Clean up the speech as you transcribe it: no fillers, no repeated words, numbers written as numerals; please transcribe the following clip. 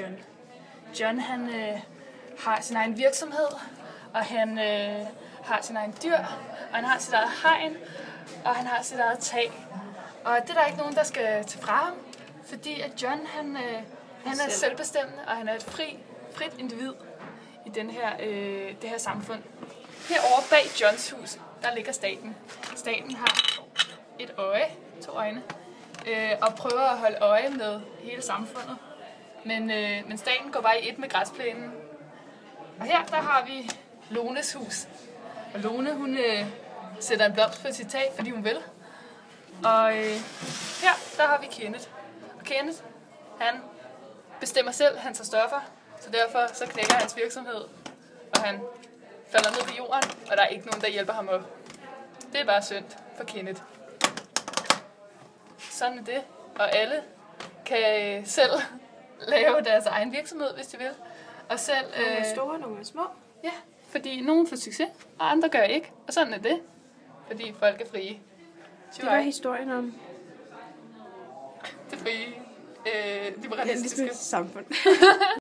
John. John, han har sin egen virksomhed, og han har sin egen dyr, og han har sit eget hegn, og han har sit eget tag. Og det er der ikke nogen, der skal tage fra ham, fordi at John, han er selvbestemmende, og han er et frit individ i det her samfund. Herovre bag Johns hus, der ligger staten. Staten har et øje, 2 øjne, og prøver at holde øje med hele samfundet. Men staten går bare i et med græsplænen. Og her, der har vi Lones hus. Og Lone, hun sætter en blomst på sit tag, fordi hun vil. Og her, der har vi Kenneth. Og Kenneth, han bestemmer selv, han tager stoffer, så derfor så knækker hans virksomhed, og han falder ned på jorden, og der er ikke nogen, der hjælper ham op. Det er bare synd for Kenneth. Sådan er det, og alle kan selv lave deres egen virksomhed, hvis de vil. Og selv, nogle er store, nogle er små. Ja, fordi nogen får succes, og andre gør ikke. Og sådan er det, fordi folk er frie. Det var historien om Det frie liberalistiske samfund.